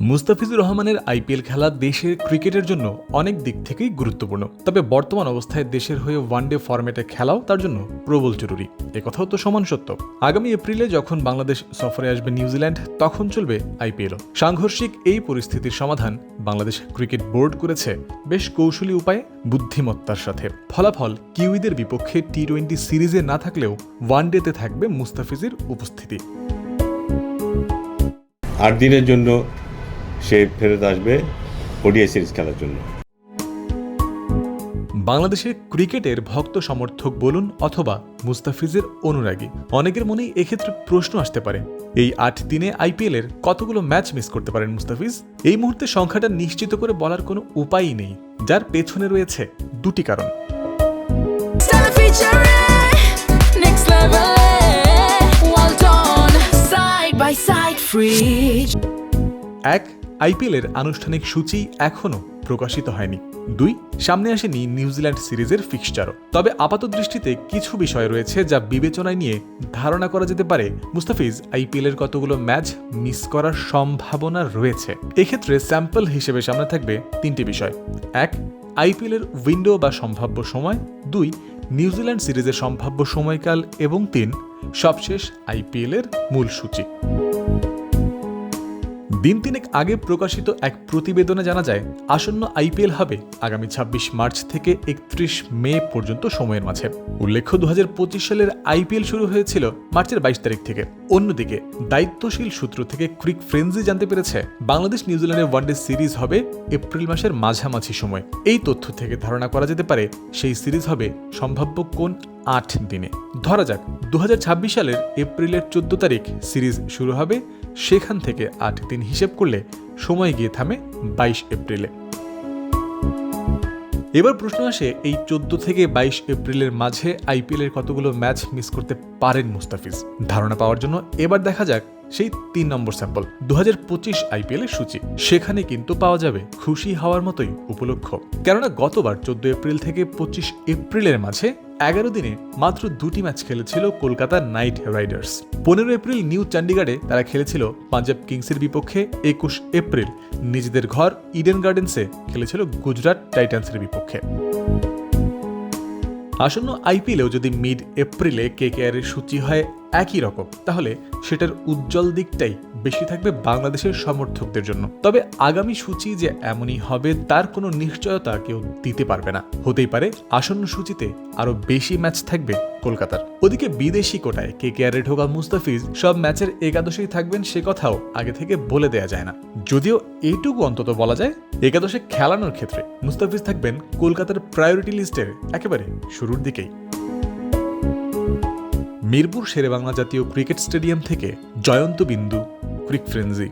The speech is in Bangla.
মুস্তাফিজুর রহমানের আইপিএল খেলা দেশের ক্রিকেটের জন্য অনেক দিক থেকেই গুরুত্বপূর্ণ। তবে বর্তমান অবস্থায় দেশের হয়ে ওয়ানডে ফরম্যাটে খেলাও তার জন্য প্রবল জরুরি। একথাও তো সমান সত্য। আগামী এপ্রিলে যখন বাংলাদেশ সফরে আসবে নিউজিল্যান্ড, তখন চলবে আইপিএলও। সাংঘর্ষিক এই পরিস্থিতির সমাধান বাংলাদেশ ক্রিকেট বোর্ড করেছে বেশ কৌশলী উপায়ে, বুদ্ধিমত্তার সাথে। ফলাফল কিউইদের বিপক্ষে টি-20 সিরিজে না থাকলেও ওয়ানডেতে থাকবে মুস্তাফিজের উপস্থিতি। 8 দিনের জন্য সে ফেরত আসবে ওডিআই সিরিজ খেলার জন্য। বাংলাদেশের ক্রিকেটের ভক্ত সমর্থক বলুন অথবা মুস্তাফিজের অনুরাগী, অনেকের মনেই এক্ষেত্রে প্রশ্ন আসতে পারে, এই 8 দিনে আইপিএলের কতগুলো ম্যাচ মিস করতে পারেন মুস্তাফিজ? এই মুহূর্তে সংখ্যাটা নিশ্চিত করে বলার কোনো উপায়ই নেই, যার পেছনে রয়েছে দুটি কারণ। এক, আইপিএলের আনুষ্ঠানিক সূচি এখনও প্রকাশিত হয়নি। 2, সামনে আসেনি নিউজিল্যান্ড সিরিজের ফিক্সচারও। তবে আপাত দৃষ্টিতে কিছু বিষয় রয়েছে যা বিবেচনায় নিয়ে ধারণা করা যেতে পারে মুস্তাফিজ আইপিএলের কতগুলো ম্যাচ মিস করার সম্ভাবনা রয়েছে। এক্ষেত্রে স্যাম্পল হিসেবে সামনে থাকবে 3টি বিষয়। 1, আইপিএলের উইন্ডো বা সম্ভাব্য সময়। 2, নিউজিল্যান্ড সিরিজের সম্ভাব্য সময়কাল। এবং 3, সবশেষ আইপিএলের মূল সূচি। দিন তিনেক আগে প্রকাশিত এক প্রতিবেদনে জানা যায়, আসন্ন আইপিএল হবে আগামী 26 মার্চ থেকে 31 মে পর্যন্ত সময়ের মাঝে। উল্লেখ্য, 2025 সালের আইপিএল শুরু হয়েছিল মার্চের 22 তারিখ থেকে। অন্যদিকে দায়িত্বশীল সূত্র থেকে ক্রিক ফ্রেন্সি জানতে পেরেছে বাংলাদেশ নিউজিল্যান্ডের ওয়ানডে সিরিজ হবে এপ্রিল মাসের মাঝামাঝি সময়। এই তথ্য থেকে ধারণা করা যেতে পারে সেই সিরিজ হবে সম্ভাব্য কোন 8 দিনে। ধরা যাক 2026 সালের এপ্রিলের 14 তারিখ সিরিজ শুরু হবে, সেখান থেকে 8 দিন হিসেব করলে সময় গিয়ে থামে 22 এপ্রিলে। এবার প্রশ্ন আসে, এই 14 থেকে 22 এপ্রিলের মাঝে আইপিএলের কতগুলো ম্যাচ মিস করতে পারেন মুস্তাফিজ? ধারণা পাওয়ার জন্য এবার দেখা যাক সেই 3 নম্বর স্যাম্পল 2025 আইপিএলের সূচি। সেখানে কিন্তু পাওয়া যাবে খুশি হওয়ার মতোই উপলক্ষ। কেননা গতবার 14 এপ্রিল থেকে 25 এপ্রিলের মাঝে 11 দিনে মাত্র 2টি ম্যাচ খেলেছিল Kolkata Knight Riders. 15 April new চণ্ডীগড়ে তারা খেলেছিল পাঞ্জাব কিংসের বিপক্ষে। 21 এপ্রিল নিজেদের ঘর ইডেন গার্ডেন্সে খেলেছিল গুজরাট টাইটান্সের বিপক্ষে। আসন্ন আইপিএলেও যদি মিড এপ্রিলে কেকেআরের সূচি হয় একই রকম, তাহলে সেটার উজ্জ্বল দিকটাই বেশি থাকবে বাংলাদেশের সমর্থকদের জন্য। তবে আগামী সূচি যে এমনই হবে তার কোনো নিশ্চয়তা কেউ দিতে পারবে না। হতেই পারে আসন্ন সূচিতে আরো বেশি ম্যাচ থাকবে কলকাতার। ওদিকে বিদেশি কোটায় কেকেআরে ঢোকা মুস্তাফিজ সব ম্যাচের একাদশেই থাকবেন সে কথাও আগে থেকে বলে দেয়া যায় না। যদিও এইটুকু অন্তত বলা যায়, একাদশে খেলানোর ক্ষেত্রে মুস্তাফিজ থাকবেন কলকাতার প্রায়োরিটি লিস্টের একেবারে শুরুর দিকেই। মিরপুর শেরেবাংলা জাতীয় ক্রিকেট স্টেডিয়াম থেকে জয়ন্ত বিন্দু, ক্রিক ফ্রেন্সি।